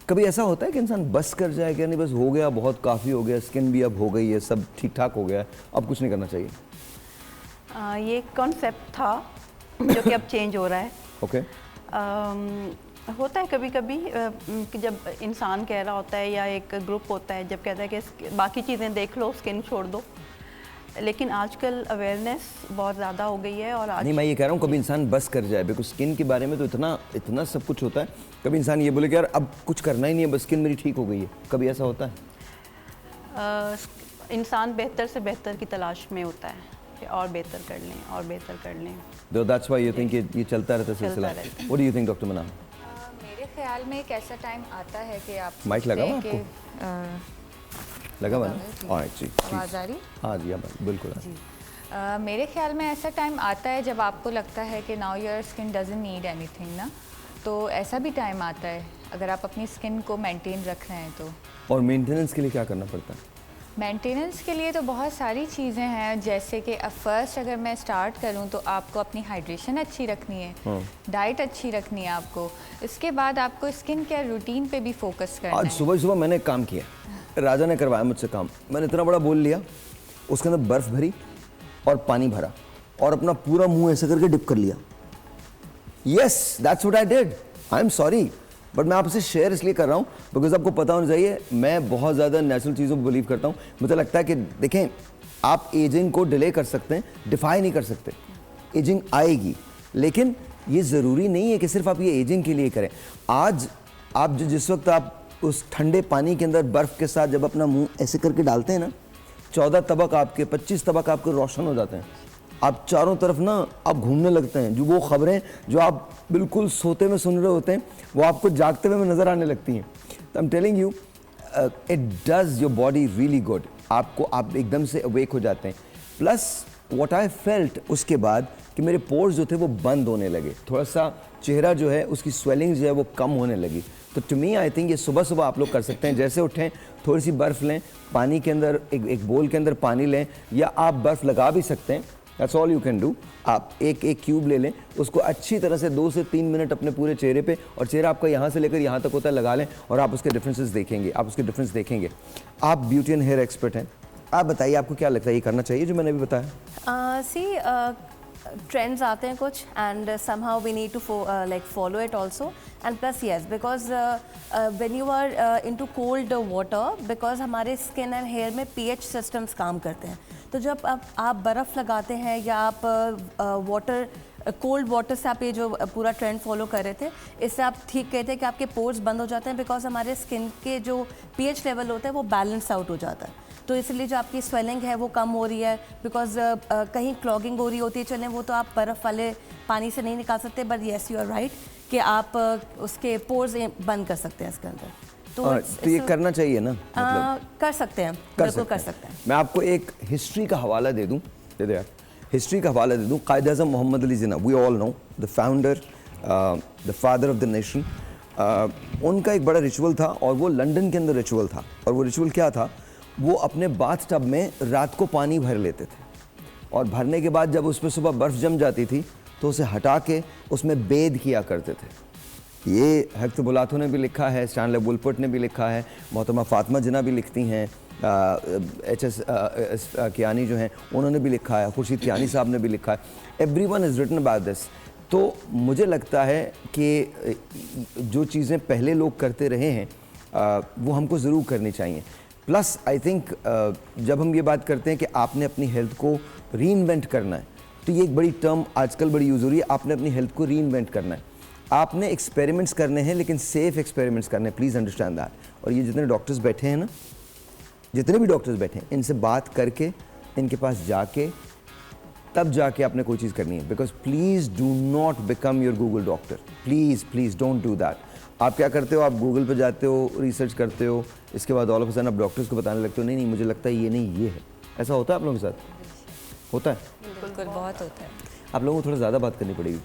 कभी ऐसा होता है कि इंसान बस कर जाए कि नहीं बस हो गया, बहुत काफ़ी हो गया, स्किन भी अब हो गई है, सब ठीक ठाक हो गया है, अब कुछ नहीं करना चाहिए? ये कॉन्सेप्ट था जो कि अब चेंज हो रहा है। ओके। होता है कभी कभी कि जब इंसान कह रहा होता है या एक ग्रुप होता है जब कहता है कि बाकी चीज़ें देख लो, स्किन छोड़ दो, लेकिन आजकल अवेयरनेस बहुत ज़्यादा हो गई है। और आज नहीं, मैं ये कह रहा हूँ कभी इंसान बस कर जाए, बिकॉज स्किन के बारे में तो इतना इतना सब कुछ होता है, कभी इंसान ये बोले कि यार अब कुछ करना ही नहीं है, बस स्किन मेरी ठीक हो गई है, कभी ऐसा होता है? इंसान बेहतर से बेहतर की तलाश में होता है कि और बेहतर कर लें और बेहतर कर लें। तो दैट्स व्हाई यू थिंक ये चलता रहता है सिलसिला। What do you think doctor मनाम? मेरे ख्याल में एक ऐसा टाइम आता है कि आप माइक लगा हुआ कि लगा हुआ ना? ऑलराइट जी, आवाज़ आ रही? हाँ जी, बिल्कुल। जी मेरे ख्याल में ऐसा टाइम आता है जब आपको लगता है कि now your skin doesn't need anything ना, तो ऐसा भी टाइम आता है अगर आप अपनी स्किन को मेंटेन रख रहे हैं तो। और मेंटेनेंस के लिए क्या करना पड़ता है? मेंटेनेंस के लिए तो बहुत सारी चीज़ें हैं, जैसे कि फर्स्ट अगर मैं स्टार्ट करूं तो आपको अपनी हाइड्रेशन अच्छी रखनी है, डाइट अच्छी रखनी है आपको, इसके बाद आपको स्किन केयर रूटीन पे भी फोकस करना है। आज सुबह सुबह मैंने एक काम किया, राजा ने करवाया मुझसे काम, मैंने इतना बड़ा बोल लिया, उसके अंदर बर्फ़ भरी और पानी भरा और अपना पूरा मुंह ऐसे करके डिप कर लिया। Yes, that's what I did. I am sorry, but मैं आपसे शेयर इसलिए कर रहा हूँ बिकॉज आपको पता होना चाहिए मैं बहुत ज़्यादा नेचुरल चीज़ों पर बिलीव करता हूँ। मुझे लगता है कि देखें, आप एजिंग को डिले कर सकते हैं, डिफाई नहीं कर सकते, एजिंग आएगी, लेकिन ये ज़रूरी नहीं है कि सिर्फ आप ये एजिंग के लिए करें। आज आप जिस वक्त आप उस ठंडे पानी के अंदर बर्फ़ के साथ जब अपना मुंह ऐसे करके डालते हैं ना, 14 तबक आपके, 25 तबक आपके रोशन हो जाते हैं, आप चारों तरफ ना आप घूमने लगते हैं, जो वो खबरें जो आप बिल्कुल सोते में सुन रहे होते हैं वो आपको जागते हुए नज़र आने लगती हैं। तो I am telling you, it does your body really good, आपको आप एकदम से अवेक हो जाते हैं। प्लस व्हाट आई फेल्ट उसके बाद कि मेरे पोर्स जो थे वो बंद होने लगे, थोड़ा सा चेहरा जो है उसकी स्वेलिंग जो है वो कम होने लगी। तो टू मी आई थिंक ये सुबह सुबह आप लोग कर सकते हैं, जैसे उठें थोड़ी सी बर्फ़ लें, पानी के अंदर एक बोल के अंदर पानी लें, या आप बर्फ़ लगा भी सकते हैं, that's all you can do. आप एक क्यूब ले लें, उसको अच्छी तरह से 2 से 3 मिनट अपने पूरे चेहरे पे, और चेहरा आपका यहाँ से लेकर यहाँ तक होता है, लगा लें और आप उसके डिफरेंसेस देखेंगे, आप उसके डिफरेंस देखेंगे। आप ब्यूटी एंड हेयर एक्सपर्ट हैं, आप बताइए आपको क्या लगता है ये करना चाहिए जो मैंने अभी बताया? ट्रेंड्स आते हैं कुछ and somehow we need to like follow it also, and plus yes because when you are into cold water, because हमारे स्किन एंड हेयर में pH सिस्टम्स काम करते हैं, तो जब आप बर्फ़ लगाते हैं या आप वाटर कोल्ड वाटर से आप ये जो पूरा ट्रेंड फॉलो कर रहे थे, इससे आप ठीक कहते हैं कि आपके पोर्स बंद हो जाते हैं, बिकॉज हमारे स्किन के जो pH लेवल होता है वो बैलेंस आउट हो जाता है, तो इसलिए जो आपकी स्वेलिंग है वो कम हो रही है, बिकॉज कहीं क्लॉगिंग हो रही होती है, चलें वो तो आप बर्फ़ वाले पानी से नहीं निकाल सकते, but yes you are right कि आप उसके पोर्स बंद कर सकते हैं इसके अंदर। तो ये करना चाहिए ना, मतलब कर सकते हैं, बिल्कुल कर सकते हैं। मैं आपको एक हिस्ट्री का हवाला दे दूं, दे दो यार, हिस्ट्री का हवाला दे दूं। Quaid Azam Mohammad Ali Jinnah, we all know the founder, the father of the nation, उनका एक बड़ा रिचुअल था और वो लंदन के अंदर रिचुअल था, और वो रिचुअल क्या था, वो अपने बाथ टब में रात को पानी भर लेते थे, और भरने के बाद जब उस पर सुबह बर्फ़ जम जाती थी तो उसे हटा के उसमें बेद किया करते थे। ये हक़्क़ बुलातो ने भी लिखा है, स्टैनले वुलपर्ट ने भी लिखा है, मोहतरमा फ़ातिमा जिन्ना भी लिखती हैं, HS कियानी जो हैं उन्होंने भी लिखा है, खुर्शीद कियानी साहब ने भी लिखा है, everyone is written about this. तो मुझे लगता है कि जो चीज़ें पहले लोग करते रहे हैं वो हमको ज़रूर करनी चाहिए। प्लस आई थिंक जब हम ये बात करते हैं कि आपने अपनी हेल्थ को रीइन्वेंट करना है, तो ये एक बड़ी टर्म आजकल बड़ी यूज़ हो रही है, आपने अपनी हेल्थ को रीइन्वेंट करना है, आपने एक्सपेरिमेंट्स करने हैं, लेकिन सेफ़ एक्सपेरिमेंट्स करने हैं, प्लीज़ अंडरस्टैंड दैट। और ये जितने डॉक्टर्स बैठे हैं ना, जितने भी डॉक्टर्स बैठे हैं, इनसे बात करके, इनके पास जाके, तब जाके आपने कोई चीज़ करनी है, because please do not become your Google doctor, please please don't do that. आप क्या करते हो, आप गूगल पे जाते हो, रिसर्च करते हो, इसके बाद ऑल ऑफ अ सडन आप डॉक्टर्स को बताने लगते हो नहीं नहीं मुझे लगता है ये नहीं ये है। ऐसा होता है आप लोगों के साथ? होता है? बिल्कुल बहुत होता है। आप लोगों को थोड़ा ज़्यादा बात करनी पड़ेगी।